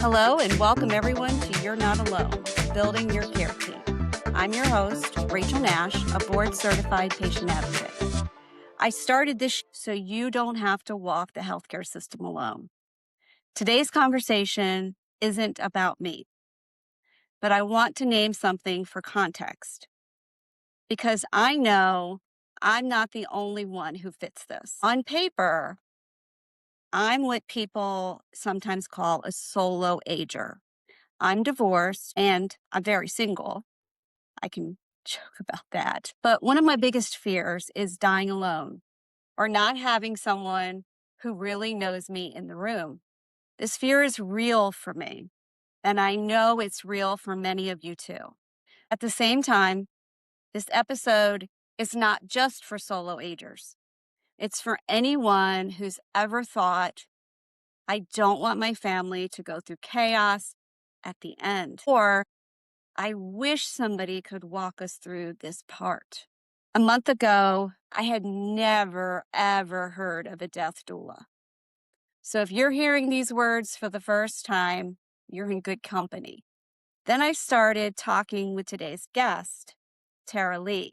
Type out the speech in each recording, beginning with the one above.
Hello, and welcome everyone to You're Not Alone, Building Your Care Team. I'm your host, Rachel Nash, a board certified patient advocate. I started this so you don't have to walk the healthcare system alone. Today's conversation isn't about me, but I want to name something for context because I know I'm not the only one who fits this. On paper, I'm what people sometimes call a solo ager. I'm divorced and I'm very single. I can joke about that. But one of my biggest fears is dying alone or not having someone who really knows me in the room. This fear is real for me, and I know it's real for many of you too. At the same time, this episode is not just for solo agers. It's for anyone who's ever thought, I don't want my family to go through chaos at the end, or I wish somebody could walk us through this part. A month ago, I had never, ever heard of a death doula. So if you're hearing these words for the first time, you're in good company. Then I started talking with today's guest, Tara Lee.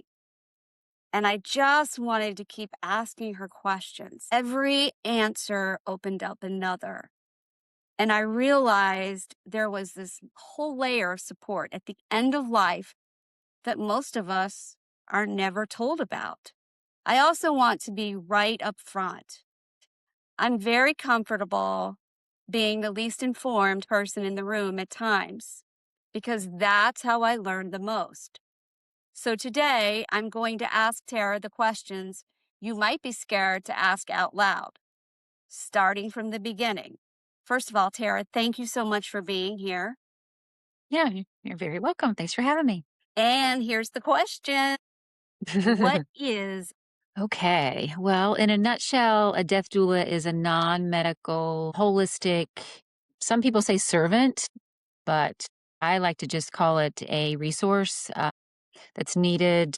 And I just wanted to keep asking her questions. Every answer opened up another. And I realized there was this whole layer of support at the end of life that most of us are never told about. I also want to be right up front. I'm very comfortable being the least informed person in the room at times because that's how I learn the most. So today, I'm going to ask Tara the questions you might be scared to ask out loud, starting from the beginning. First of all, Tara, thank you so much for being here. Yeah, you're very welcome. Thanks for having me. And here's the question. What is Okay. Well, in a nutshell, a death doula is a non medical, holistic, some people say servant, but I like to just call it a resource that's needed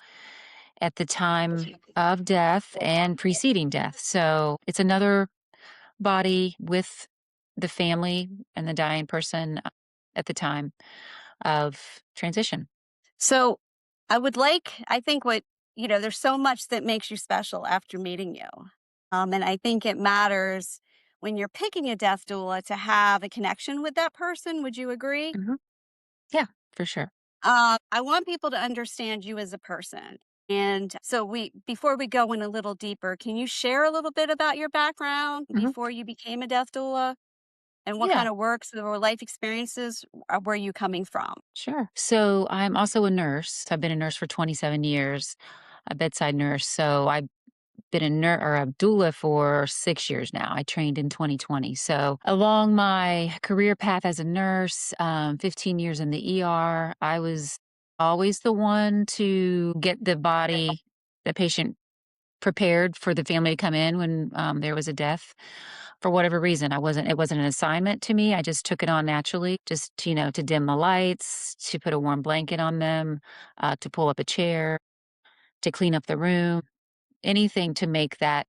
at the time of death and preceding death. So it's another body with the family and the dying person at the time of transition. So I think there's so much that makes you special after meeting you. And I think it matters when you're picking a death doula to have a connection with that person. Would you agree? Hmm. Yeah, for sure. I want people to understand you as a person. And so before we go in a little deeper, can you share a little bit about your background Hmm. before you became a death doula and what Yeah. kind of works or life experiences were you coming from? Sure. So I'm also a nurse. I've been a nurse for 27 years, a bedside nurse. So I've been a nurse or a doula for 6 years now. I trained in 2020. So along my career path as a nurse, 15 years in the ER, I was always the one to get the patient prepared for the family to come in when there was a death for whatever reason. It wasn't an assignment to me. I just took it on naturally, just, to dim the lights, to put a warm blanket on them, to pull up a chair, to clean up the room, anything to make that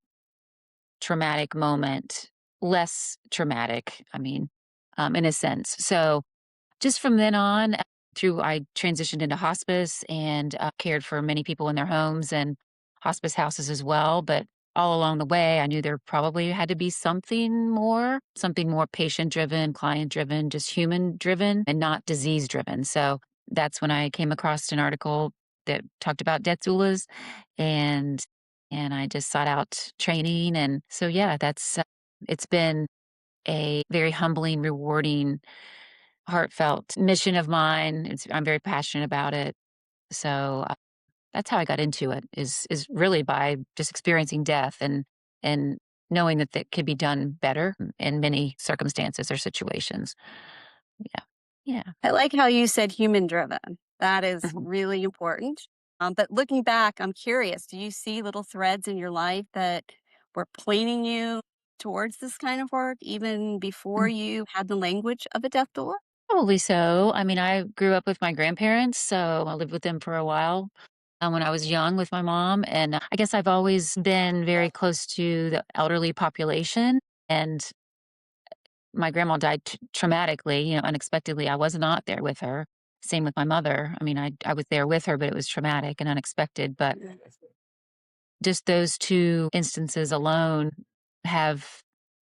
traumatic moment less traumatic. I mean, in a sense. So just from then on, I transitioned into hospice and cared for many people in their homes and hospice houses as well. But all along the way, I knew there probably had to be something more patient driven, client driven, just human driven, and not disease driven. So that's when I came across an article that talked about death doulas, and I just sought out training. And so yeah, that's it's been a very humbling, rewarding, heartfelt mission of mine. I'm very passionate about it. So that's how I got into it. Is really by just experiencing death and knowing that that could be done better in many circumstances or situations. Yeah, yeah. I like how you said human driven. That is Mhm. really important. But looking back, I'm curious, do you see little threads in your life that were pointing you towards this kind of work even before Mm. you had the language of a death doula? Probably so. I mean, I grew up with my grandparents, so I lived with them for a while. When I was young with my mom, and I guess I've always been very close to the elderly population, and my grandma died traumatically, unexpectedly. I was not there with her. Same with my mother. I mean, I was there with her, but it was traumatic and unexpected. But just those two instances alone have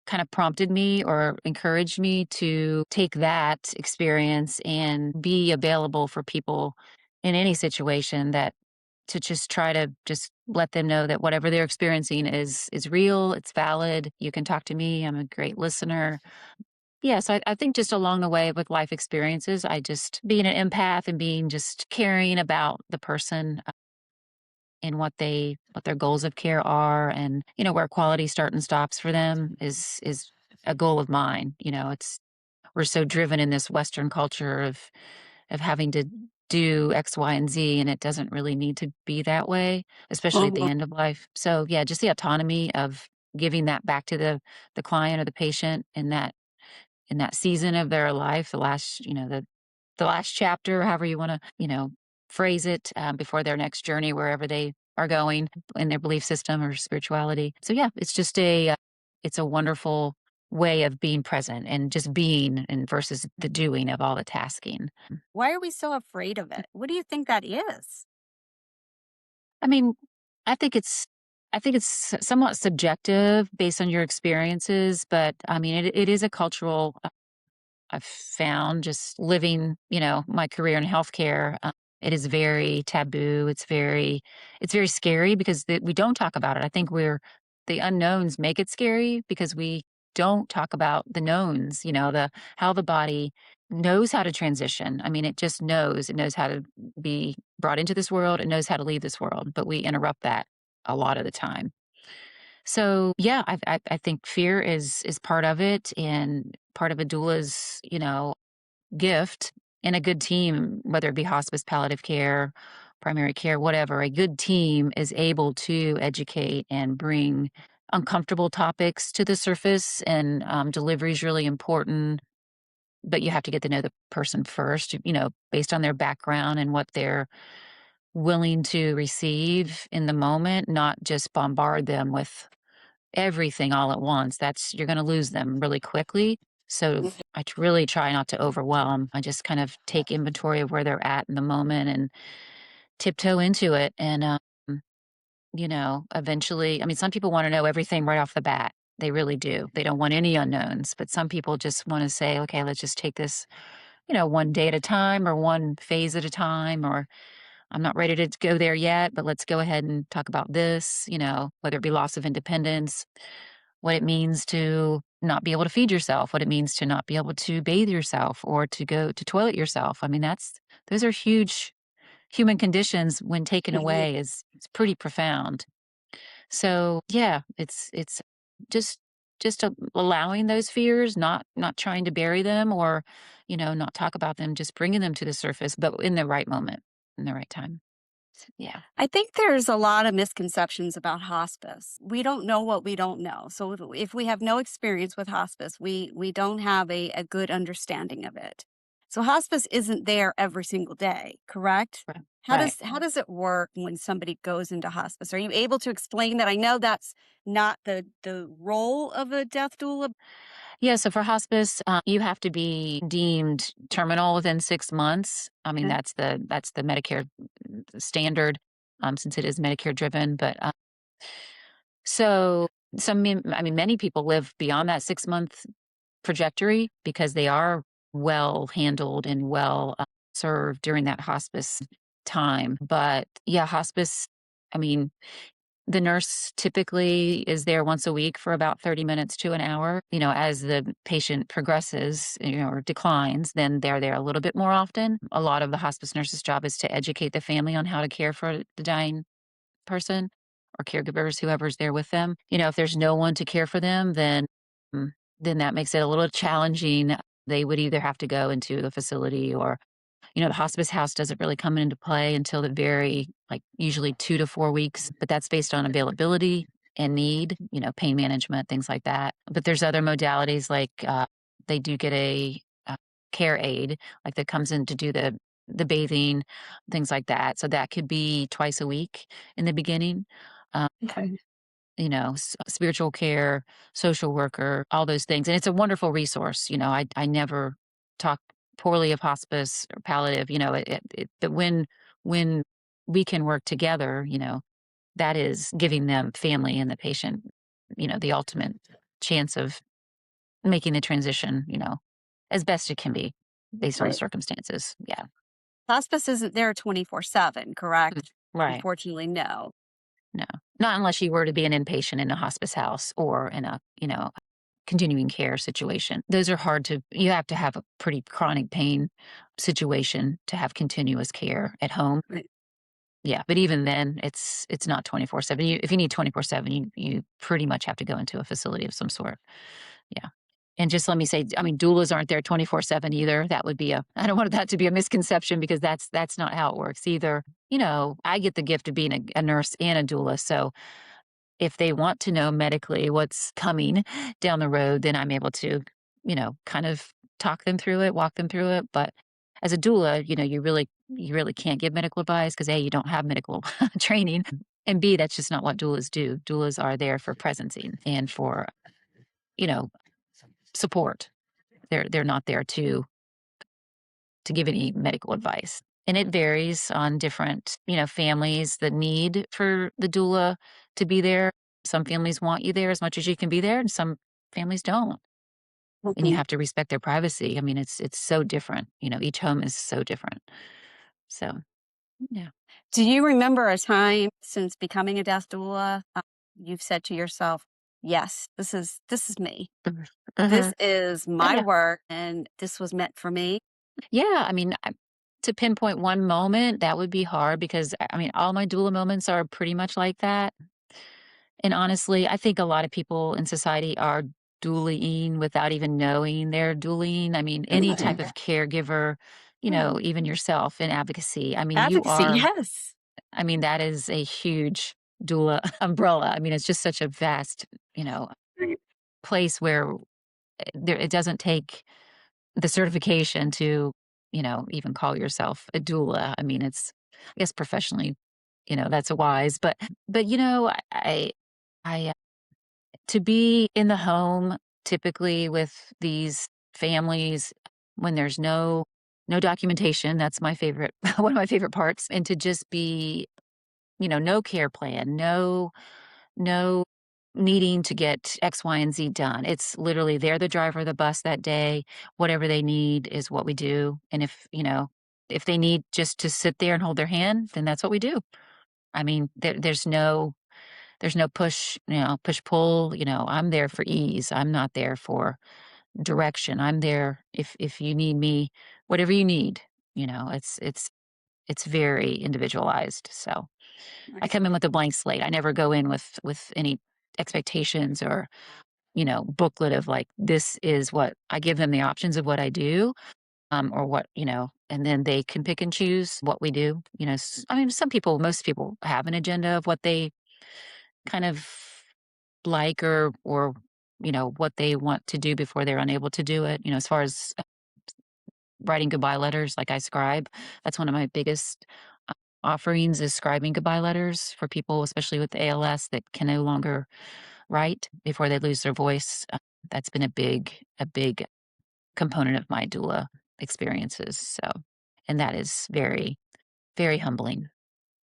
kind of prompted me or encouraged me to take that experience and be available for people in any situation, that to just try to just let them know that whatever they're experiencing is real, it's valid. You can talk to me. I'm a great listener. Yeah, so I think just along the way with life experiences, I just being an empath and being just caring about the person, and what their goals of care are, and where quality start and stops for them is a goal of mine. It's we're so driven in this Western culture of having to do X, Y, and Z, and it doesn't really need to be that way, especially at the Mhm. end of life. So yeah, just the autonomy of giving that back to the client or the patient in that season of their life, the last, the last chapter, however you want to, phrase it, before their next journey, wherever they are going in their belief system or spirituality. So yeah, it's just it's a wonderful way of being present and just being, and versus the doing of all the tasking. Why are we so afraid of it? What do you think that is? I mean, I think it's I think it's somewhat subjective based on your experiences, but I mean, it is a cultural. I've found just living, my career in healthcare, it is very taboo. It's very scary because we don't talk about it. I think the unknowns make it scary because we don't talk about the knowns, how the body knows how to transition. I mean, it just knows. It knows how to be brought into this world. It knows how to leave this world, but we interrupt that a lot of the time. So yeah, I think fear is part of it, and part of a doula's, gift in a good team, whether it be hospice, palliative care, primary care, whatever. A good team is able to educate and bring uncomfortable topics to the surface, and delivery is really important. But you have to get to know the person first, based on their background and what they're willing to receive in the moment, not just bombard them with everything all at once. You're going to lose them really quickly. So really try not to overwhelm. I just kind of take inventory of where they're at in the moment and tiptoe into it. And, eventually, I mean, some people want to know everything right off the bat. They really do. They don't want any unknowns. But some people just want to say, okay, let's just take this, one day at a time or one phase at a time, or I'm not ready to go there yet, but let's go ahead and talk about this, whether it be loss of independence, what it means to not be able to feed yourself, what it means to not be able to bathe yourself or to go to toilet yourself. I mean, those are huge human conditions. When taken Mhm. away, is it's pretty profound. So yeah, it's just allowing those fears, not trying to bury them or, not talk about them, just bringing them to the surface, but in the right moment, in the right time. Yeah. I think there's a lot of misconceptions about hospice. We don't know what we don't know. So if we have no experience with hospice, we don't have a good understanding of it. So hospice isn't there every single day, correct? Right. How Right. does it work when somebody goes into hospice? Are you able to explain that? I know that's not the role of a death doula. Yeah, so for hospice, you have to be deemed terminal within 6 months. I mean, Okay. that's the Medicare standard, since it is Medicare driven. But so I mean, many people live beyond that 6-month trajectory because they are well handled and well served during that hospice time. But yeah, hospice. I mean, the nurse typically is there once a week for about 30 minutes to an hour. As the patient progresses, or declines, then they're there a little bit more often. A lot of the hospice nurse's job is to educate the family on how to care for the dying person or caregivers, whoever's there with them. If there's no one to care for them, mm, then that makes it a little challenging. They would either have to go into the facility, or the hospice house doesn't really come into play until the very, like, usually 2 to 4 weeks, but that's based on availability and need, pain management, things like that. But there's other modalities, like, they do get a care aide, like, that comes in to do the bathing, things like that. So that could be twice a week in the beginning. Um, Okay. spiritual care, social worker, all those things. And it's a wonderful resource. I never talk poorly of hospice or palliative, but when we can work together, that is giving them family and the patient, the ultimate chance of making the transition, as best it can be based on the Right. circumstances. Yeah. Hospice isn't there 24/7, Mm. correct? Right. Unfortunately, no. No. Not unless you were to be an inpatient in a hospice house or in a, continuing care situation. Those are hard to you have to have a pretty chronic pain situation to have continuous care at home. Right. Yeah, but even then, it's not 24/7. If you need 24/7, you pretty much have to go into a facility of some sort. Yeah. And just let me say, I mean, doulas aren't there 24/7 either. That would be I don't want that to be a misconception because that's not how it works either. I get the gift of being a nurse and a doula, so if they want to know medically what's coming down the road, then I'm able to, kind of talk them through it, walk them through it. But as a doula, you really can't give medical advice because A, you don't have medical training. And B, that's just not what doulas do. Doulas are there for presencing and for, you know, support. They're not there to give any medical advice. And it varies on different, families, the need for the doula to be there. Some families want you there as much as you can be there, and some families don't. And you Mhm. have to respect their privacy. I mean, it's so different. Each home is so different. So, yeah. Do you remember a time since becoming a death doula, you've said to yourself, "Yes, this is me. Mhm. This Mhm. is Oh, my yeah. work, and this was meant for me." Yeah, I mean, to pinpoint one moment, that would be hard because, I mean, all my doula moments are pretty much like that. And honestly, I think a lot of people in society are dualing without even knowing they're dualing. I mean, any type of caregiver, even yourself in advocacy. I mean, Advocacy, yes. I mean, that is a huge doula umbrella. I mean, it's just such a vast, Right. place where it doesn't take the certification to, even call yourself a doula. I mean, I guess professionally, that's wise, but, I to be in the home typically with these families when there's no documentation, that's my favorite one of my favorite parts, and to just be, no care plan, no needing to get X, Y, and Z done. It's literally they're the driver of the bus that day. Whatever they need is what we do. And if they need just to sit there and hold their hand, then that's what we do. I mean, there's no push pull. I'm there for ease. I'm not there for direction. I'm there if you need me, whatever you need. It's very individualized. So I Right. come in with a blank slate. I never go in with any expectations or booklet of like this is what I give them the options of what I do, or what and then they can pick and choose what we do. I mean, most people have an agenda of what they kind of like or what they want to do before they're unable to do it. As far as writing goodbye letters, like I scribe, that's one of my biggest offerings is scribing goodbye letters for people, especially with ALS that can no longer write before they lose their voice. That's been a big component of my doula experiences. So, and that is very, very humbling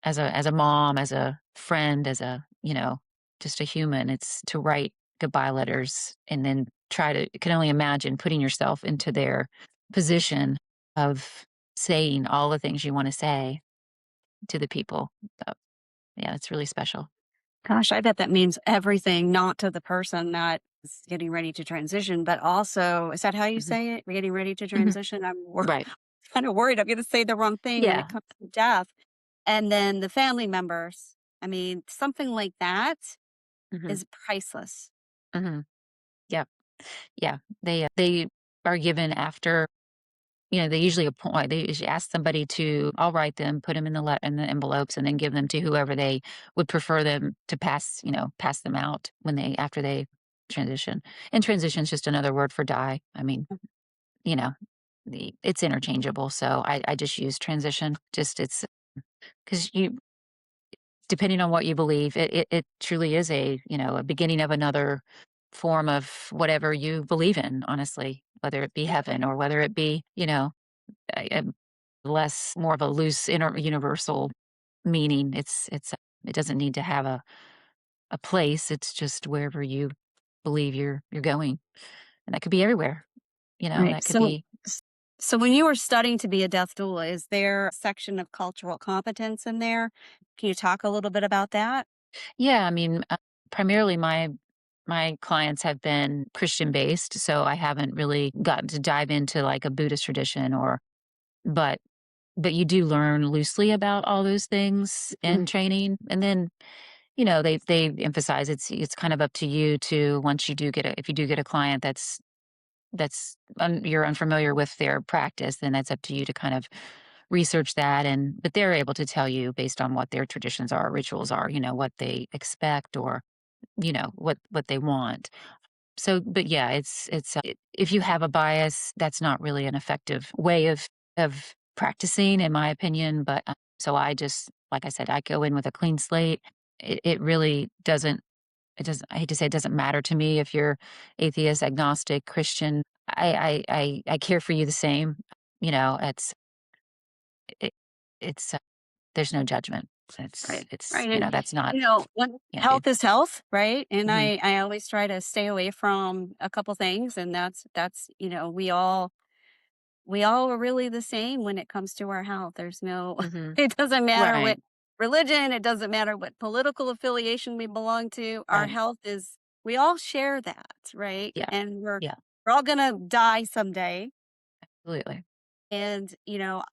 as a mom, as a friend, as a, just a human. It's to write goodbye letters and then can only imagine putting yourself into their position of saying all the things you want to say to the people. So, yeah, it's really special. Gosh, I bet that means everything, not to the person that is getting ready to transition, but also is that how you Mhm. say it? Getting ready to Mhm. transition? Right. Kinda worried I'm gonna say the wrong thing when it Yeah. comes to death. And then the family members, I mean, something like that Hmm. is priceless. Hmm. Yeah. Yeah. They are given after. They usually appoint. They usually ask somebody to. I'll write them, put them in the envelopes, and then give them to whoever they would prefer them to pass. Pass them out after they transition. And transition is just another word for die. I mean, you know, it's interchangeable. So I just use transition. Just it's because depending on what you believe, it truly is a beginning of another form of whatever you believe in, honestly, whether it be heaven or whether it be, a less more of a loose universal meaning. It doesn't need to have a place. It's just wherever you believe you're going. And that could be everywhere. Right. That could be. So when you were studying to be a death doula, is there a section of cultural competence in there? Can you talk a little bit about that? Yeah, I mean, primarily my clients have been Christian based, so I haven't really gotten to dive into like a Buddhist tradition but but you do learn loosely about all those things in Mm. training. And then, they emphasize it's kind of up to you to once you do get a if you do get a client you're unfamiliar with their practice, then that's up to you to kind of research that. And but they're able to tell you based on what their traditions are, rituals are, what they expect or what they want. So, but yeah, if you have a bias, that's not really an effective way of practicing, in my opinion. But so I just, like I said, I go in with a clean slate. It really doesn't. It doesn't. I hate to say it doesn't matter to me if you're atheist, agnostic, Christian. I care for you the same. It, it's there's no judgment. Right. Right. That's not When can't be. health is health, right? And Hmm. I always try to stay away from a couple things. And we all are really the same when it comes to our health. There's no, Hmm. it doesn't matter what Right. religion, it doesn't matter what political affiliation we belong to. Our Right. health is, we all share that, right? Yeah. And we're, Yeah. we're all going to die someday. Absolutely. And,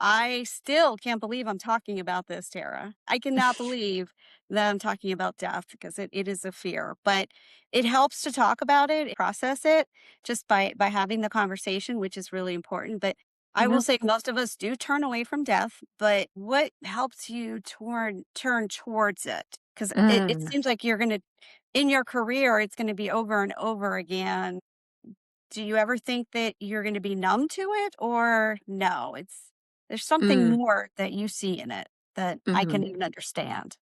I still can't believe I'm talking about this, Tara. I cannot believe that I'm talking about death because it is a fear, but it helps to talk about it, process it just by having the conversation, which is really important. But I will Mhm. say most of us do turn away from death, but what helps you turn towards it? Because it Mm, seems like you're going to, in your career, it's going to be over and over again. Do you ever think that you're gonna be numb to it or no, there's something mm, more that you see in it that I can mhm. even understand?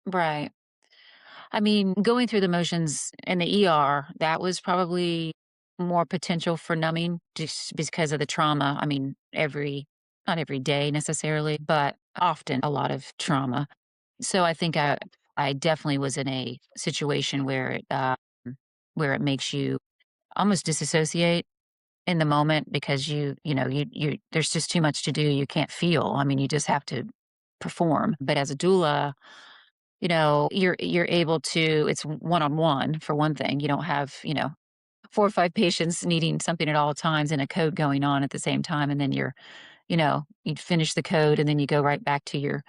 Right. I mean, going through the motions in the ER, that was probably more potential for numbing just because of the trauma. I mean, not every day necessarily, but often a lot of trauma. So I think I definitely was in a situation where it makes you almost disassociate in the moment because there's just too much to do. You can't feel. I mean, you just have to perform. But as a doula, you're able to it's one-on-one for one thing. You don't have, 4 or 5 patients needing something at all times and a code going on at the same time, and then you finish the code and then you go right back to your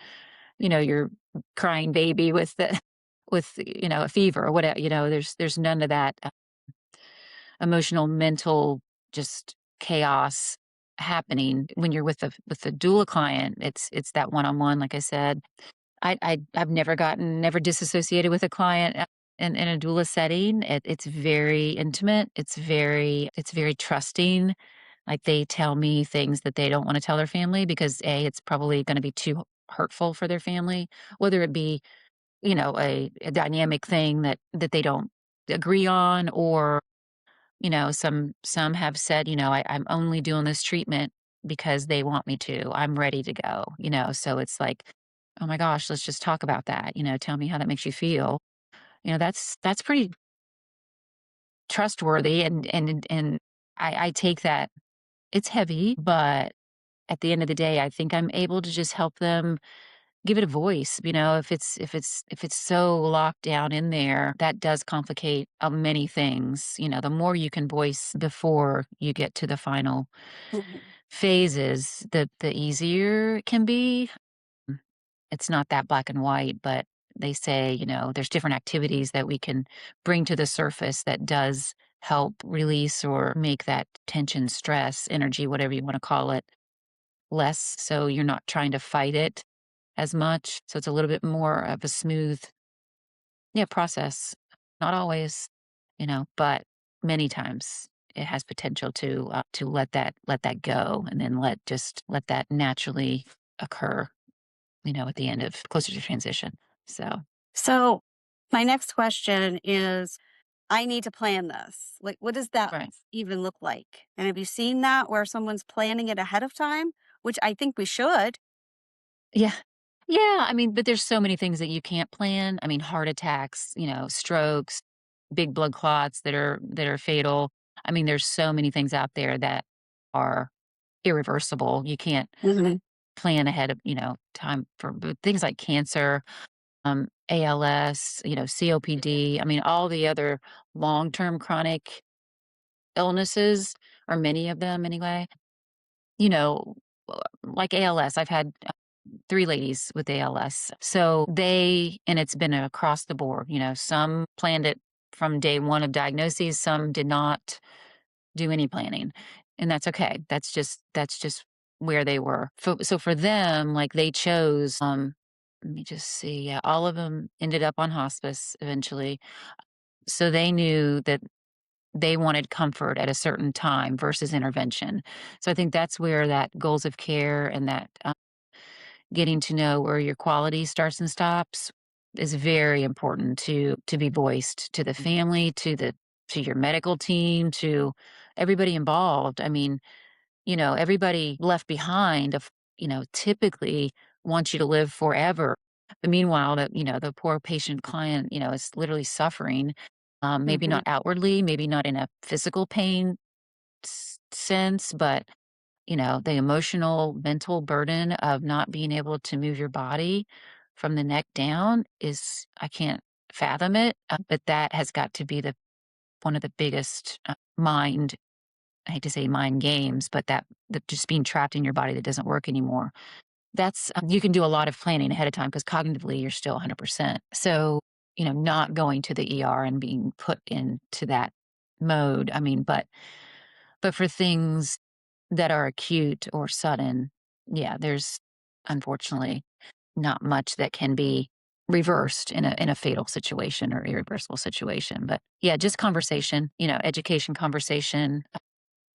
crying baby with the with, a fever or whatever. There's none of that emotional, mental, just chaos happening when you're with the doula client. It's that one-on-one, like I said. I've never disassociated with a client in a doula setting. It's very intimate. It's very trusting. Like they tell me things that they don't want to tell their family because it's probably going to be too hurtful for their family, whether it be a dynamic thing that they don't agree on, or some have said, I'm only doing this treatment because they want me to. I'm ready to go, so it's like, oh my gosh, let's just talk about that. Tell me how that makes you feel. That's pretty trustworthy. And I take that. It's heavy, but at the end of the day, I think I'm able to just help them give it a voice. If it's so locked down in there, that does complicate many things. The more you can voice before you get to the final Mhm. phases, the easier it can be. Mm, It's not that black and white, but they say, there's different activities that we can bring to the surface that does help release or make that tension, stress, energy, whatever you want to call it, less. So you're not trying to fight it as much. So it's a little bit more of a smooth, yeah, process. Not always, but many times it has potential to let that go and then let that naturally occur, at the end of closer to transition. So, So, my next question is I need to plan this. Like, what does that right. even look like? And have you seen that where someone's planning it ahead of time? Which I think we should. Yeah. Yeah, I mean, but there's so many things that you can't plan. I mean, heart attacks, strokes, big blood clots that are fatal. I mean, there's so many things out there that are irreversible. You can't Mhm. plan ahead of, time for but things like cancer, ALS, COPD. I mean, all the other long-term chronic illnesses, or many of them anyway, you know, like ALS. I've had 3 ladies with ALS. So and it's been across the board, some planned it from day 1 of diagnoses, some did not do any planning, and that's okay. That's just where they were. So for them, like, they chose, let me just see, yeah, all of them ended up on hospice eventually. So they knew that they wanted comfort at a certain time versus intervention. So I think that's where that goals of care and that, getting to know where your quality starts and stops is very important to be voiced to the family, to your medical team, to everybody involved. I mean, everybody left behind typically wants you to live forever. But meanwhile, the poor patient client, is literally suffering. Maybe Mhm. not outwardly, maybe not in a physical pain sense, but the emotional, mental burden of not being able to move your body from the neck down is, I can't fathom it. But that has got to be one of the biggest I hate to say mind games, but that just being trapped in your body that doesn't work anymore. You can do a lot of planning ahead of time because cognitively you're still 100%. So, not going to the ER and being put into that mode. I mean, but for things that are acute or sudden, yeah, there's unfortunately not much that can be reversed in a fatal situation or irreversible situation. But yeah, just conversation, education conversation,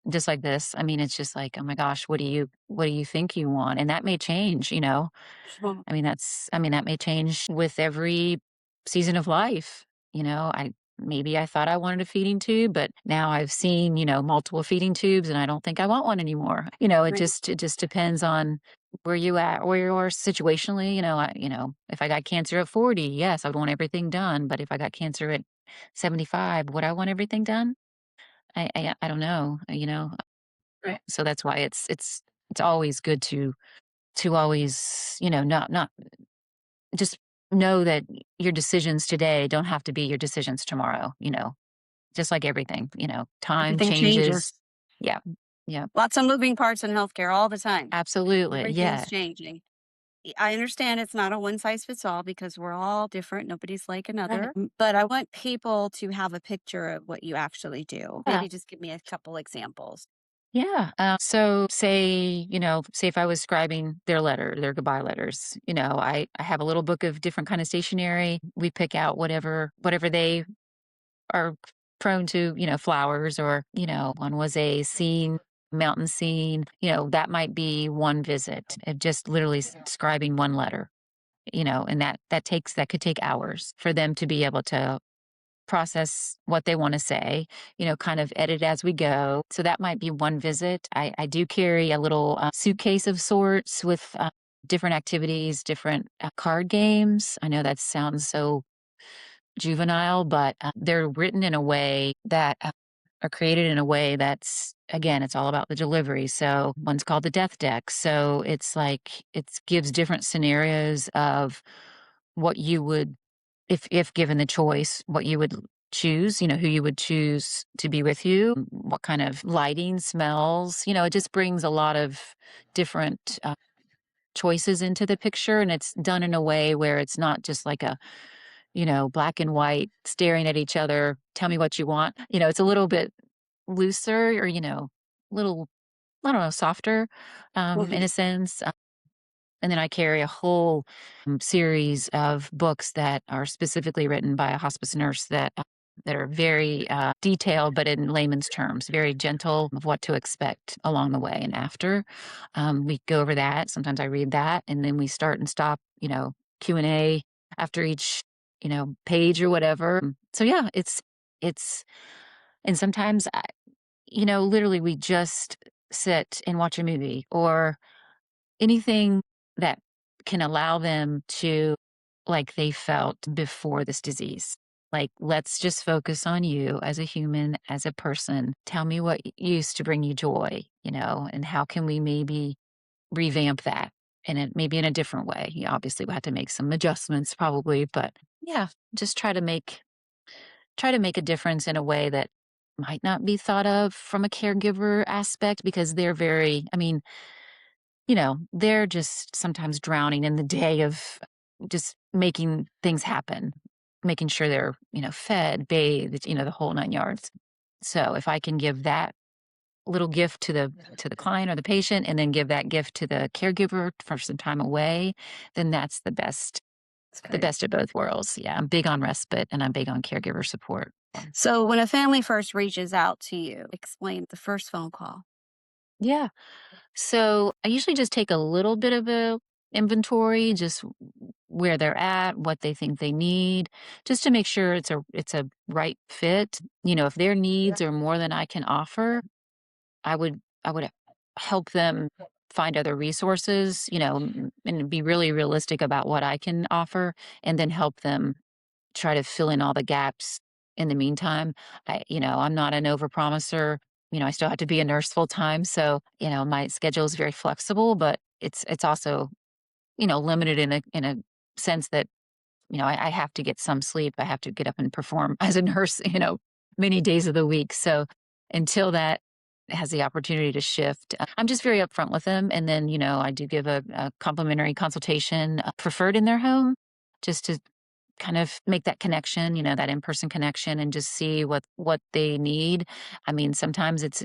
just like this. I mean, it's just like, oh my gosh, what do you think you want? And that may change, Sure. that may change with every season of life. Maybe I thought I wanted a feeding tube, but now I've seen, multiple feeding tubes and I don't think I want one anymore. It Right. just depends on where you are situationally. If I got cancer at 40, yes, I would want everything done. But if I got cancer at 75, would I want everything done? I don't know, Right. so that's why it's always good to always, not just know that your decisions today don't have to be your decisions tomorrow, just like everything, time Everything changes. changes. Yeah. Yeah. Lots of moving parts in healthcare all the time. Absolutely. Everything's Yeah. changing. I understand it's not a one size fits all because we're all different. Nobody's like Right. another. But I want people to have a picture of what you actually do. Yeah. Maybe just give me a couple examples. Yeah. So say if I was scribing their goodbye letters, I have a little book of different kind of stationery. We pick out whatever they are prone to, flowers, or, one was a scene, mountain scene, that might be one visit of just literally scribing one letter, and that could take hours for them to be able to process what they want to say, kind of edit as we go. So that might be one visit. I do carry a little suitcase of sorts with different activities, different card games. I know that sounds so juvenile, but they're written in a way that are created in a way that's, again, it's all about the delivery. So one's called the death deck. So it's like it gives different scenarios of what you would, if given the choice, what you would choose, who you would choose to be with you, what kind of lighting, smells, it just brings a lot of different choices into the picture. And it's done in a way where it's not just like a, black and white staring at each other, tell me what you want. It's a little bit looser, or, little, I don't know, softer, in Mhm. a sense. And then I carry a whole series of books that are specifically written by a hospice nurse that are very detailed, but in layman's terms, very gentle of what to expect along the way and after. We go over that. Sometimes I read that, and then we start and stop. Q&A. after each, page or whatever. So yeah, it's and sometimes literally we just sit and watch a movie or anything that can allow them to like they felt before this disease. Like, let's just focus on you as a human, as a person. Tell me what used to bring you joy, and how can we maybe revamp that in maybe in a different way. Obviously, we have to make some adjustments probably, but yeah, just try to make a difference in a way that might not be thought of from a caregiver aspect because they're very, I mean, they're just sometimes drowning in the day of just making things happen, making sure they're, fed, bathed, the whole 9 yards. So if I can give that little gift to the client or the patient and then give that gift to the caregiver for some time away, then that's That's the great. best of both worlds. Yeah, I'm big on respite and I'm big on caregiver support. So when a family first reaches out to you, explain the first phone call. Yeah. So I usually just take a little bit of a inventory, just where they're at, what they think they need, just to make sure it's a right fit. If their needs are more than I can offer, I would help them find other resources, and be really realistic about what I can offer, and then help them try to fill in all the gaps in the meantime. I'm not an overpromiser. I still have to be a nurse full time, so my schedule is very flexible, but it's also limited in a sense that I have to get some sleep. I have to get up and perform as a nurse, many days of the week. So until that has the opportunity to shift, I'm just very upfront with them. And then, I do give a complimentary consultation preferred in their home just to kind of make that connection, that in-person connection and just see what they need. I mean, sometimes it's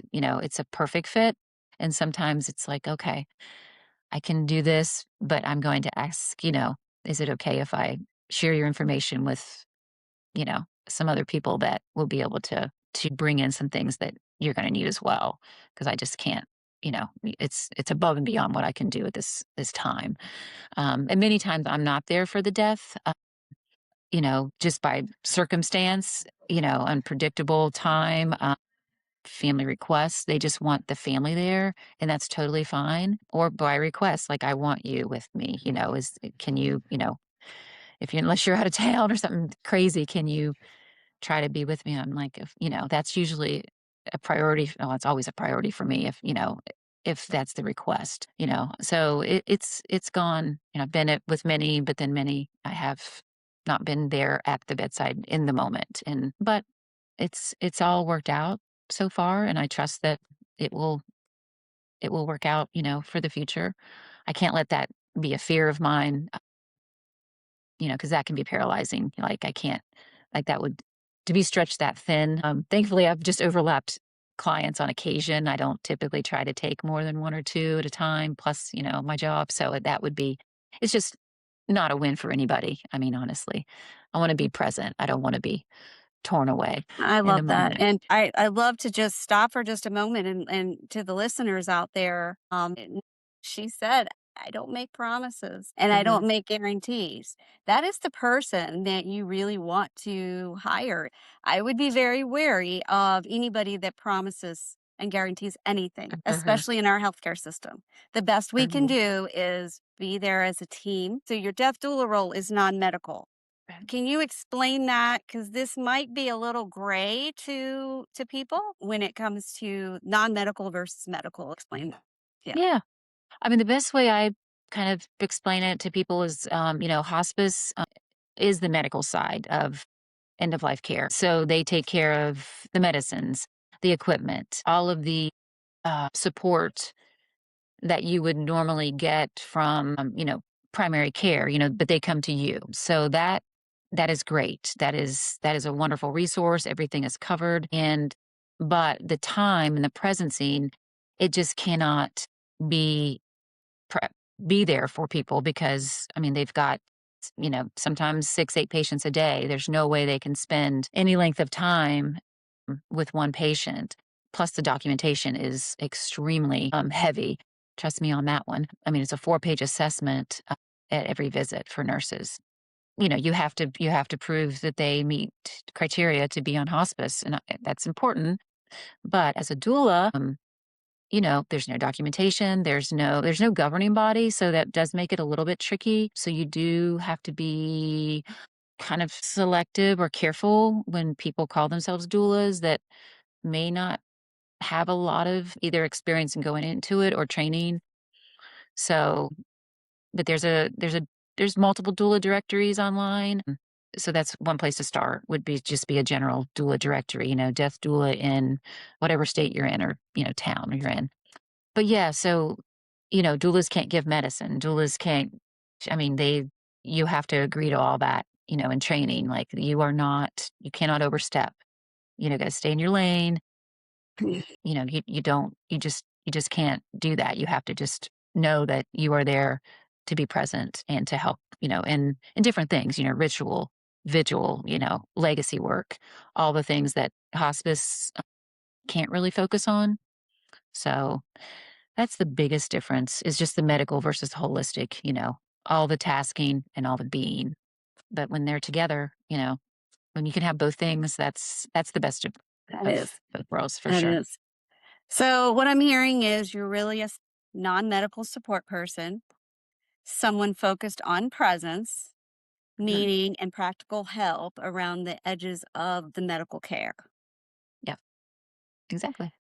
a perfect fit. And sometimes it's like, okay, I can do this, but I'm going to ask, is it okay if I share your information with, some other people that will be able to bring in some things that you're going to need as well? Because I just can't, it's above and beyond what I can do at this time. And many times I'm not there for the death, just by circumstance, unpredictable time. Family requests. They just want the family there, and that's totally fine. Or by request, like, "I want you with me," can you, if you unless you're out of town or something crazy, can you try to be with me? I'm like, that's usually a priority. Oh, it's always a priority for me if that's the request, So it's gone. I've been it with many, but then many I have not been there at the bedside in the moment. But it's all worked out so far, and I trust that it will it will work out, for the future. I can't let that be a fear of mine, because that can be paralyzing. Like, I can't like, that would to be stretched that thin. Thankfully, I've just overlapped clients on occasion. I don't typically try to take more than 1 or 2 at a time, plus, my job, so that would be it's just not a win for anybody, I mean, honestly. I wanna be present. I don't wanna be torn away I in the love that. moment. And I love to just stop for just a moment and to the listeners out there, she said, I don't make promises and I Mhm. don't make guarantees. That is the person that you really want to hire. I would be very wary of anybody that promises and guarantees anything, Mhm. especially in our healthcare system. The best we can Mhm. do is be there as a team. So your death doula role is non-medical. Can you explain that? Because this might be a little gray to people when it comes to non-medical versus medical. Explain that. Yeah. Yeah. I mean, the best way I kind of explain it to people is, hospice, is the medical side of end of life care. So they take care of the medicines, the equipment, all of the, support that you would normally get from, primary care, but they come to you. So that is great. That is a wonderful resource. Everything is covered. But the time and the presencing, it just cannot be pre- be there for people because I mean they've got sometimes 6 8 patients a day. There's no way they can spend any length of time with one patient. Plus the documentation is extremely heavy. Trust me on that one. I mean, it's a 4-page assessment at every visit for nurses. you have to prove that they meet criteria to be on hospice, and that's important. But as a doula, there's no documentation, there's no governing body, so that does make it a little bit tricky. So you do have to be kind of selective or careful when people call themselves doulas that may not have a lot of either experience in going into it or training. So, but there's multiple doula directories online. So that's one place to start would be just be a general doula directory, death doula in whatever state you're in or, town you're in. But yeah, so, doulas can't give medicine. Doulas can't, I mean, you have to agree to all that, in training. Like you cannot overstep, got to stay in your lane. You just can't do that. You have to just know that you are there to be present and to help, in different things, ritual, vigil, legacy work, all the things that hospice can't really focus on. So that's the biggest difference is just the medical versus holistic, all the tasking and all the being. But when they're together, when you can have both things, that's the best of, That is. of both worlds for That sure. is. So, what I'm hearing is you're really a non medical support person, someone focused on presence, Mhm. meaning, and practical help around the edges of the medical care. Yeah, exactly.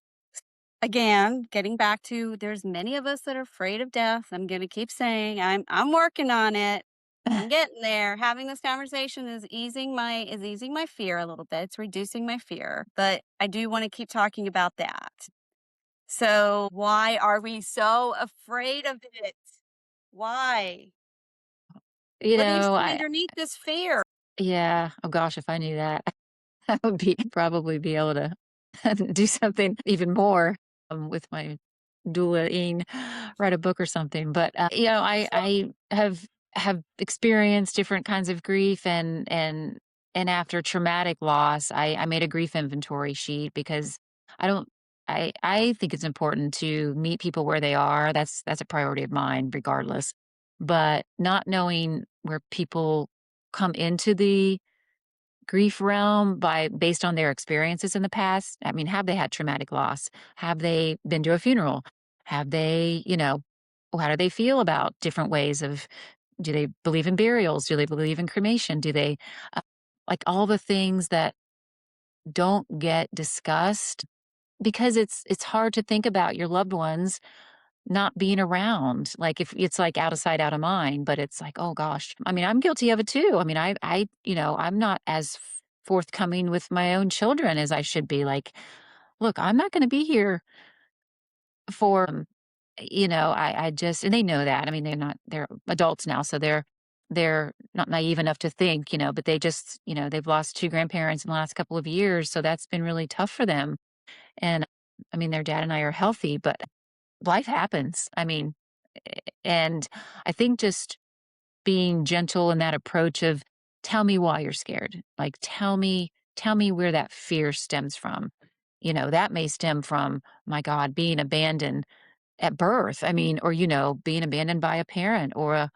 Again, getting back to there's many of us that are afraid of death. I'm going to keep saying I'm working on it. I'm getting there. Having this conversation is easing my fear a little bit. It's reducing my fear, but I do want to keep talking about that. So, why are we so afraid of it? Why? You What do you know, see I underneath this fear? yeah, oh gosh, if I knew that, I would probably be able to do something even more, with my doulaing, write a book or something. But, So, I have experienced different kinds of grief and after traumatic loss, I made a grief inventory sheet because I don't I think it's important to meet people where they are. That's a priority of mine regardless. But not knowing where people come into the grief realm based on their experiences in the past. I mean, have they had traumatic loss? Have they been to a funeral? Have they, how do they feel about different ways of do they believe in burials? Do they believe in cremation? Do they uh, like all the things that don't get discussed because it's hard to think about your loved ones not being around. Like if it's like out of sight, out of mind, but it's like, oh gosh. I mean, I'm guilty of it too. I mean, I'm not as forthcoming with my own children as I should be. Like, look, I'm not going to be here for, I just, and they know that. I mean, they're adults now. So they're not naive enough to think, but they just, they've lost two grandparents in the last couple of years. So that's been really tough for them. And I mean, their dad and I are healthy, but life happens. I mean, and I think just being gentle in that approach of tell me why you're scared. Like tell me where that fear stems from. That may stem from, my God, being abandoned at birth. I mean, or being abandoned by a parent or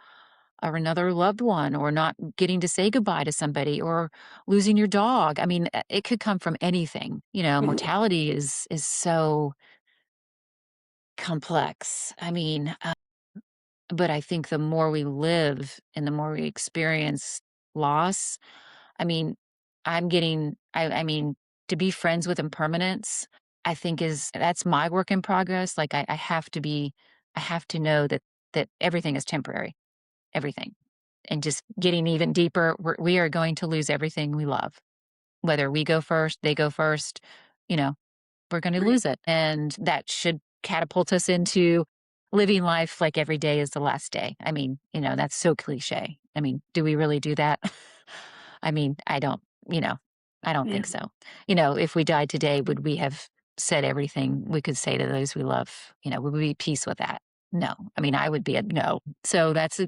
another loved one or not getting to say goodbye to somebody or losing your dog. I mean, it could come from anything. Mortality is so complex. I mean, but I think the more we live and the more we experience loss, I mean, I mean, to be friends with impermanence, I think that's my work in progress. Like I have to know that everything is temporary, everything. And just getting even deeper, we are going to lose everything we love. Whether we go first, they go first, you know, we're going to right. lose it. And that should catapult us into living life like every day is the last day. I mean, that's so cliche. I mean, do we really do that? I mean, you know, I don't Yeah. think so. If we died today, would we have said everything we could say to those we love? Would we be at peace with that? No. I mean, I would be a no. So that's a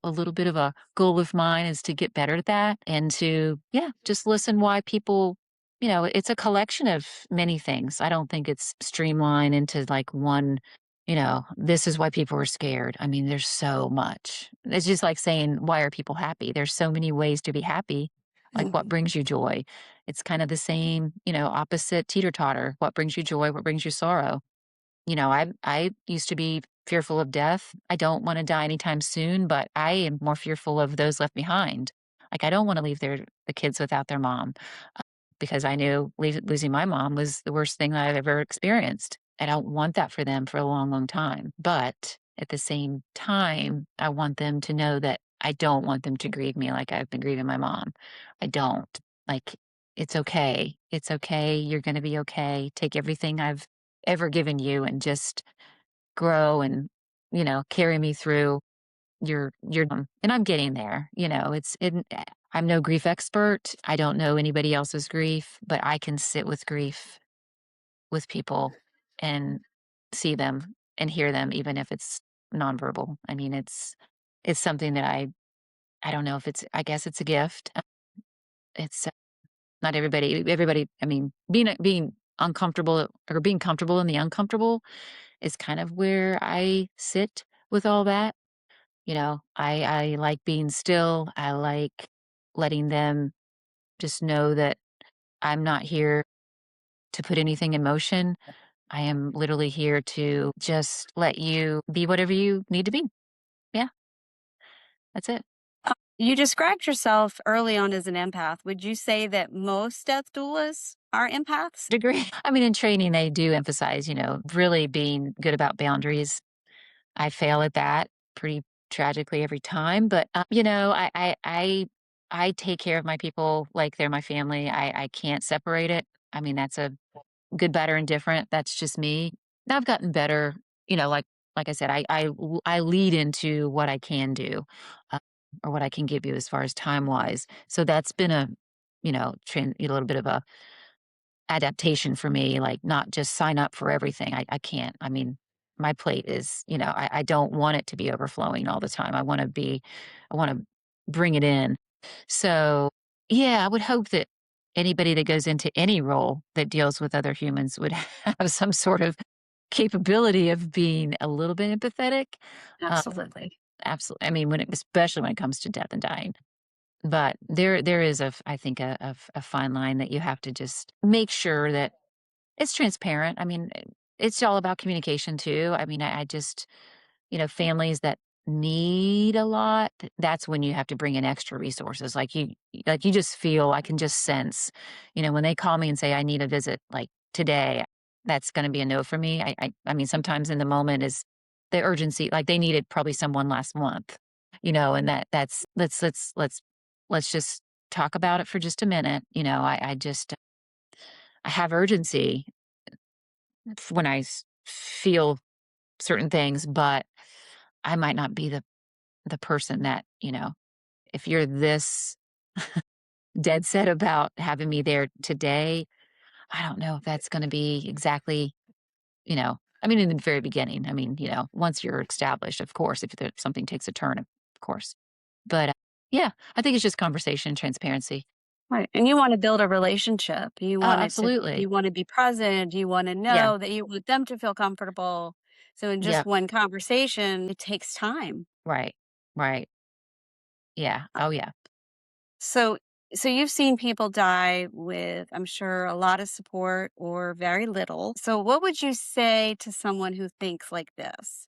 little bit of a goal of mine is to get better at that and to, yeah, just listen why people it's a collection of many things. I don't think it's streamlined into like one. This is why people are scared. I mean, there's so much. It's just like saying, why are people happy? There's so many ways to be happy. Like, what brings you joy? It's kind of the same, opposite teeter totter. What brings you joy? What brings you sorrow? I used to be fearful of death. I don't want to die anytime soon, but I am more fearful of those left behind. Like, I don't want to leave the kids without their mom because I knew losing my mom was the worst thing that I've ever experienced. I don't want that for them for a long, long time. But at the same time, I want them to know that I don't want them to grieve me like I've been grieving my mom. I don't. Like, it's okay. It's okay. You're going to be okay. Take everything I've ever given you and just grow and, carry me through and I'm getting there. I'm no grief expert. I don't know anybody else's grief, but I can sit with grief with people and see them and hear them, even if it's nonverbal. I mean, it's something that I don't know if I guess it's a gift. It's not everybody, I mean, being uncomfortable or being comfortable in the uncomfortable is kind of where I sit with all that. I like being still. I like letting them just know that I'm not here to put anything in motion. I am literally here to just let you be whatever you need to be. Yeah, that's it. You described yourself early on as an empath. Would you say that most death doulas are empaths? Degree. I mean, in training, they do emphasize, really being good about boundaries. I fail at that pretty tragically every time, but I take care of my people like they're my family. I can't separate it. I mean, that's a good, bad, or indifferent. That's just me. Now I've gotten better, like I said, I lead into what I can do, uh, or what I can give you as far as time wise. So that's been a little bit of a adaptation for me, like, not just sign up for everything. I can't. I mean, my plate is, I don't want it to be overflowing all the time. I wanna bring it in. So, yeah, I would hope that anybody that goes into any role that deals with other humans would have some sort of capability of being a little bit empathetic. Um, Absolutely. Absolutely. I mean, especially when it comes to death and dying. But there is I think a fine line that you have to just make sure that it's transparent. I mean, it's all about communication too. I mean, I just, families that need a lot, that's when you have to bring in extra resources. Like you just feel, I can just sense, when they call me and say I need a visit like today, that's going to be a no for me. I mean, sometimes in the moment is the urgency, like they needed probably someone last month, and that's let's just talk about it for just a minute. I have urgency when feel certain things, but I might not be the person that, if you're this dead set about having me there today, I don't know if that's going to be exactly, I mean, in the very beginning, I mean, once you're established, of course, if something takes a turn, of course. But yeah, I think it's just conversation, transparency. Right. And you want to build a relationship. Oh, absolutely. You want to be present. You want to Yeah. know that you want them to feel comfortable. So in just Yep. one conversation, it takes time. Right. Right. Yeah. Oh, yeah. So so you've seen people die with, I'm sure, a lot of support or very little. So what would you say to someone who thinks like this?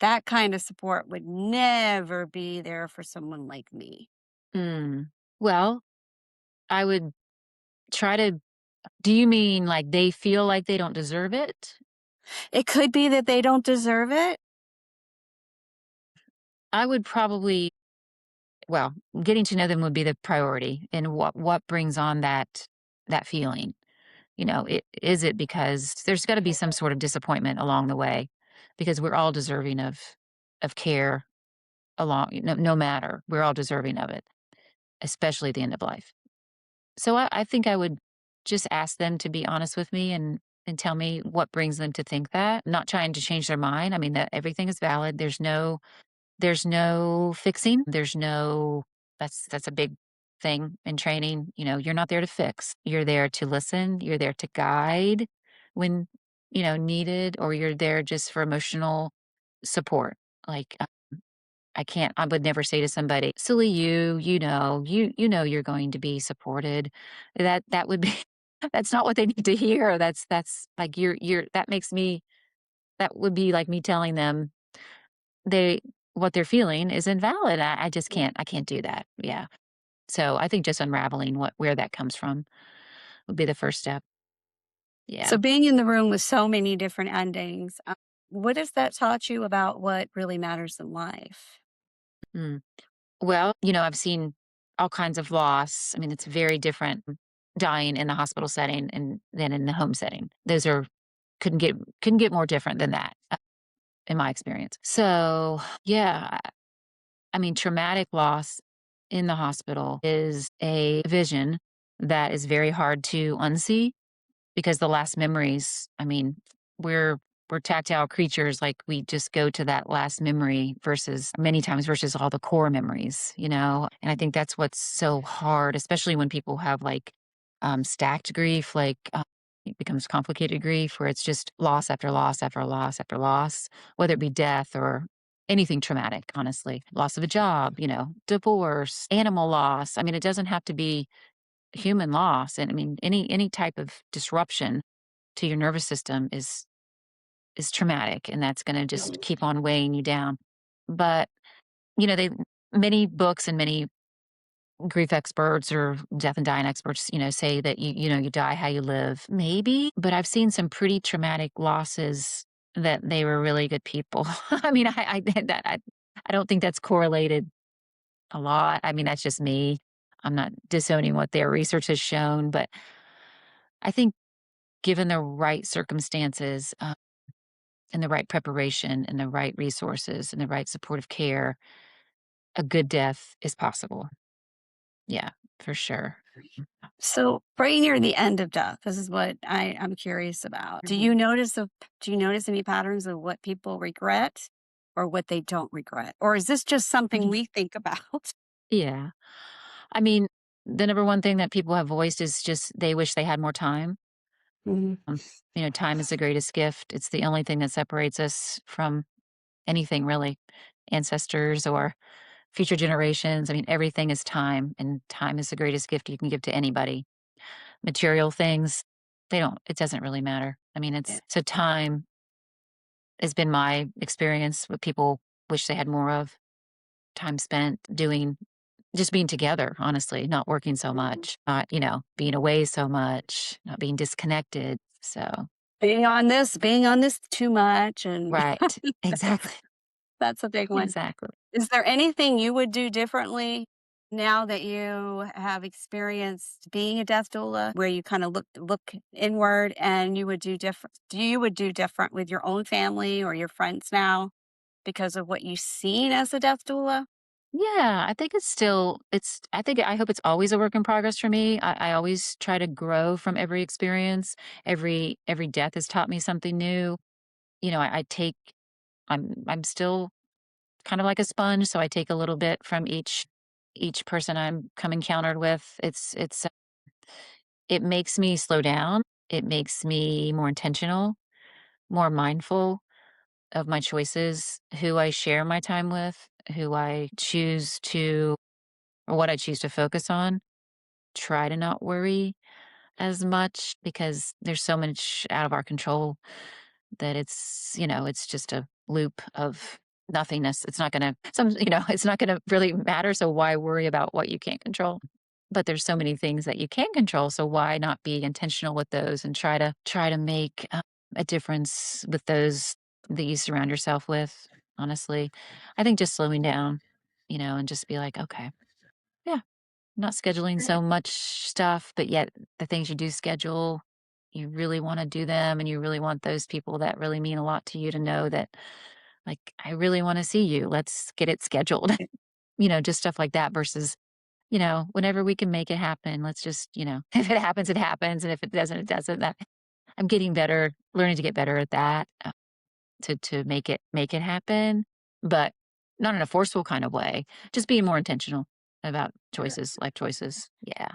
That kind of support would never be there for someone like me. Mm. Well, I would try to. Do you mean like they feel like they don't deserve it? It could be that they don't deserve it. I would probably, well, getting to know them would be the priority, and what brings on that feeling. Is it because there's got to be some sort of disappointment along the way, because we're all deserving of care no matter, we're all deserving of it, especially at the end of life. So I think I would just ask them to be honest with me and tell me what brings them to think that. Not trying to change their mind. I mean, that everything is valid. There's no fixing. That's a big thing in training. You're not there to fix. You're there to listen. You're there to guide when needed, or you're there just for emotional support. Like, I would never say to somebody, "Silly you, you know you're going to be supported." That would be that's not what they need to hear. That's like that would be like me telling them they what they're feeling is invalid. I just can't do that. Yeah. So I think just unraveling where that comes from would be the first step. So Yeah. being in the room with so many different endings, what has that taught you about what really matters in life? Mm. Well, I've seen all kinds of loss. I mean, it's very different dying in the hospital setting and than in the home setting. Those are couldn't get more different than that, in my experience. So, yeah, I mean, traumatic loss in the hospital is a vision that is very hard to unsee. Because the last memories, I mean, we're we're tactile creatures, like, we just go to that last memory versus many times versus all the core memories, And I think that's what's so hard, especially when people have, like, stacked grief, like, it becomes complicated grief where it's just loss after loss after loss after loss, whether it be death or anything traumatic, honestly. Loss of a job, divorce, animal loss. I mean, it doesn't have to be human loss, and I mean, any type of disruption to your nervous system is traumatic, and that's gonna just keep on weighing you down. But, they many books and many grief experts or death and dying experts, say that you die how you live. Maybe, but I've seen some pretty traumatic losses that they were really good people. I mean, I don't think that's correlated a lot. I mean, that's just me. I'm not disowning what their research has shown, but I think given the right circumstances, and the right preparation and the right resources and the right supportive care, a good death is possible. Yeah, for sure. So right near the end of death, this is what I'm curious about. Do you notice any patterns of what people regret or what they don't regret? Or is this just something Mhm. we think about? Yeah. I mean, the number one thing that people have voiced is just they wish they had more time. Mhm. Um, time is the greatest gift. It's the only thing that separates us from anything really, ancestors or future generations. I mean, everything is time, and time is the greatest gift you can give to anybody. Material things, it doesn't really matter. I mean, Yeah. it's so time has been my experience, what people wish they had more of. Time spent just being together, honestly, not working so much, not, being away so much, not being disconnected. So, Being on this too much, and right. Exactly. that's a big one. Exactly. Is there anything you would do differently now that you have experienced being a death doula, where you kind of look inward and you would do different with your own family or your friends now because of what you've seen as a death doula? Yeah, I think I hope it's always a work in progress for me. I always try to grow from every experience. Every death has taught me something new. I take I'm still kind of like a sponge, so I take a little bit from each person I'm come encountered with. It makes me slow down. It makes me more intentional, more mindful of my choices, who I share my time with, who I choose to or what I choose to focus on. Try to not worry as much because there's so much out of our control that it's just a loop of nothingness. It's not gonna really matter, so why worry about what you can't control? But there's so many things that you can control, so why not be intentional with those and try to make, a difference with those that you surround yourself with, honestly. I think just slowing down, and just be like, "Okay, yeah, not scheduling so much stuff, but yet the things you do schedule, you really wanna do them, and you really want those people that really mean a lot to you to know that, like, "I really wanna see you. Let's get it scheduled." Just stuff like that versus, whenever we can make it happen, let's just, if it happens, it happens, and if it doesn't, it doesn't. I'm getting better, learning to get better at that, to make it happen, but not in a forceful kind of way, just being more intentional about life choices. Yeah.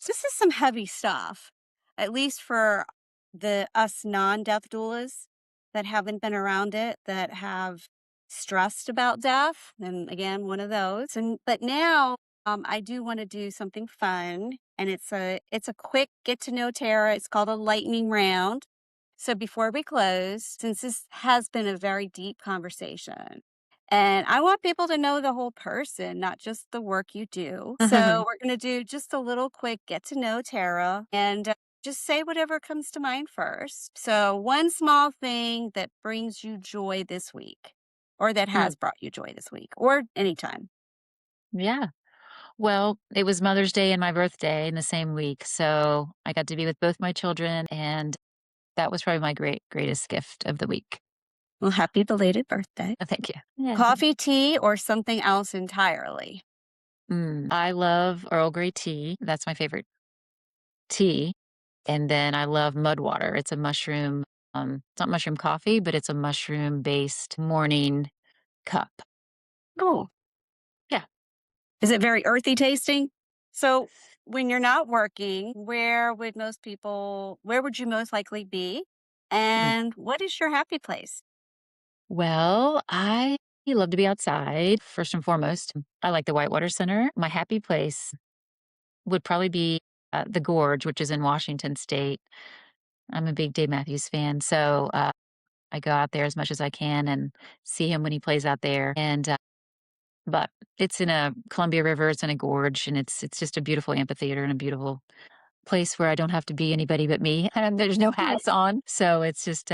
This is some heavy stuff, at least for the us non-death doulas that haven't been around it, that have stressed about death, and again, one of those. And but now I do want to do something fun, and it's a quick get to know Tara. It's called a lightning round. So before we close, since this has been a very deep conversation, and I want people to know the whole person, not just the work you do. So we're going to do just a little quick get to know Tara and just say whatever comes to mind first. So, one small thing that brings you joy this week, or that has Mm, brought you joy this week, or anytime. yeah. Well, it was Mother's Day and my birthday in the same week, so I got to be with both my children, and that was probably my greatest gift of the week. Well, happy belated birthday. Thank you. Yeah. Coffee, tea, or something else entirely. I love Earl Grey tea. That's my favorite tea. And then I love mud water. It's a mushroom, it's not mushroom coffee, but it's a mushroom-based morning cup. Cool. Yeah. Is it very earthy tasting? So, when you're not working, where would you most likely be? Mm. And what is your happy place? Well, I love to be outside, first and foremost. I like the Whitewater Center. My happy place would probably be, the Gorge, which is in Washington State. I'm a big Dave Matthews fan, so, I go out there as much as I can and see him when he plays out there, and, but it's in a Columbia River, it's in a gorge, and it's just a beautiful amphitheater and a beautiful place where I don't have to be anybody but me, and there's no hats Nice. on, so it's just,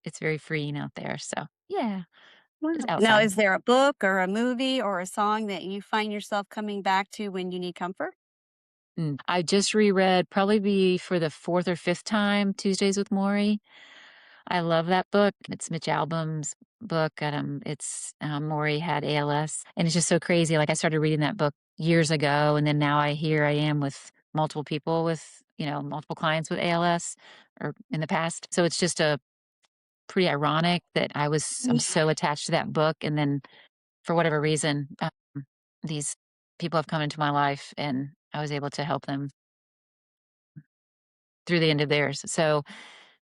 it's very freeing out there, so, yeah, it's Wow. Now, outside. is there a book or a movie or a song that you find yourself coming back to when you need comfort? I just reread probably for the 4th or 5th time, Tuesdays with Morrie. I love that book. It's Mitch Albom's book, and, Morrie had ALS, and it's just so crazy, like, I started reading that book years ago, and then now here I am with multiple people with, multiple clients with ALS or in the past, so it's just a pretty ironic that I'm Yeah. so attached to that book, and then for whatever reason, these people have come into my life, and I was able to help them through the end of theirs. So,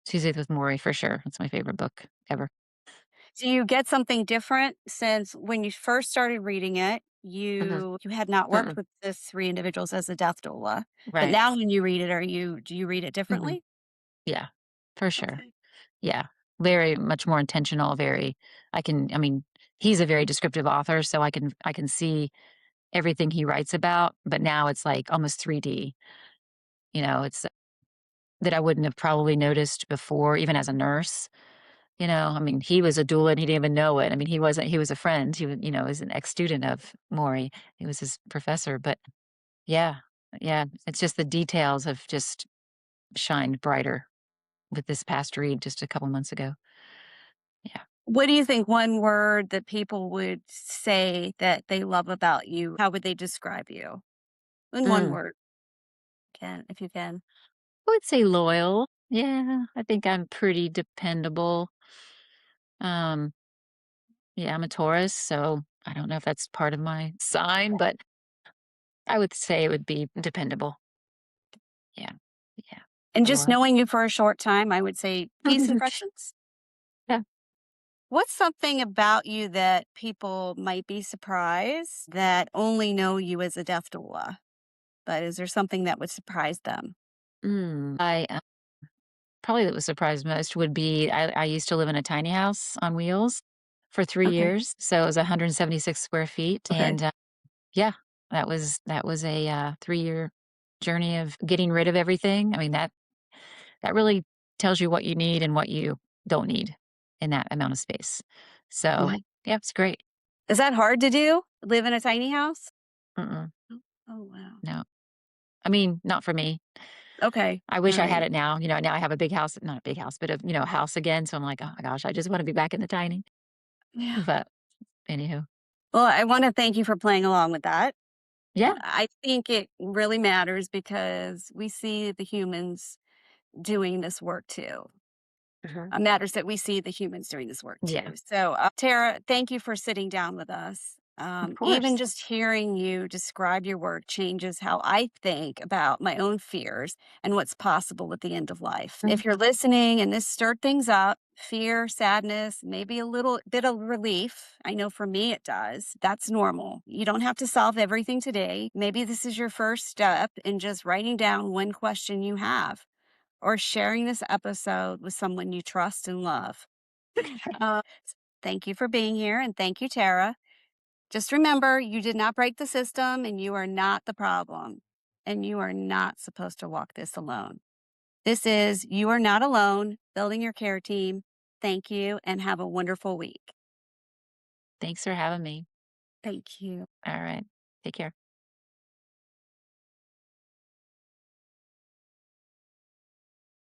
Tuesdays with Morrie for sure. It's my favorite book ever. Do you get something different since when you first started reading it, Mhm. you had not worked Mm-mm. with these 3 individuals as a death doula, but Right. now when you read it, do you read it Mhm. differently? Yeah, for sure. Okay. Yeah. Very much more intentional, I mean, he's a very descriptive author, so I can see everything he writes about, but now it's like almost 3D. It's that I wouldn't have probably noticed before, even as a nurse. I mean, he was a doula and he didn't even know it. I mean, he was a friend. Was an ex-student of Maury. He was his professor, but yeah, yeah, it's just the details have just shined brighter with this past read just a couple months ago. Yeah. What do you think one word that people would say that they love about you, how would they describe you? In one Mm. word, if you can. I would say loyal. Yeah, I think I'm pretty dependable. Um, yeah, I'm a Taurus, so I don't know if that's part of my sign, but I would say it would be dependable. Yeah. Yeah. And just Loyal. knowing you for a short time, I would say peace impressions. Yeah. What's something about you that people might be surprised that only know you as a death doula? But is there something that would surprise them? I probably that was surprised most would be I used to live in a tiny house on wheels for 3 Okay. years, so it was 176 square feet, Okay. and, yeah, that was a, 3-year journey of getting rid of everything. I mean, that really tells you what you need and what you don't need in that amount of space. So, What? yeah, it's great. Is that hard to do? Live in a tiny house? Mm-mm, Oh, oh, wow. no. I mean, not for me. Okay. I All wish I had right. it now. Now I have a big house, not a big house, but a house again, so I'm like, "Oh my gosh, I just wanna be back in the tiny." Yeah. But anywho. Well, I want to thank you for playing along with that. Yeah. I think it really matters because we see the humans doing this work too. Mhm. Matters that we see the humans doing this work Yeah. too. So, Tara, thank you for sitting down with us. Of Even course. just hearing you describe your work changes how I think about my own fears and what's possible at the end of life. Mm. If you're listening and this stirred things up, fear, sadness, maybe a little bit of relief. I know for me it does. That's normal. You don't have to solve everything today. Maybe this is your first step in just writing down one question you have or sharing this episode with someone you trust and love. Uh, Thank you for being here and thank you, Tara. Just remember, you did not break the system and you are not the problem. And you are not supposed to walk this alone. This is You Are Not Alone, Building Your Care Team. Thank you and have a wonderful week. Thanks for having me. Thank you. All right. Take care.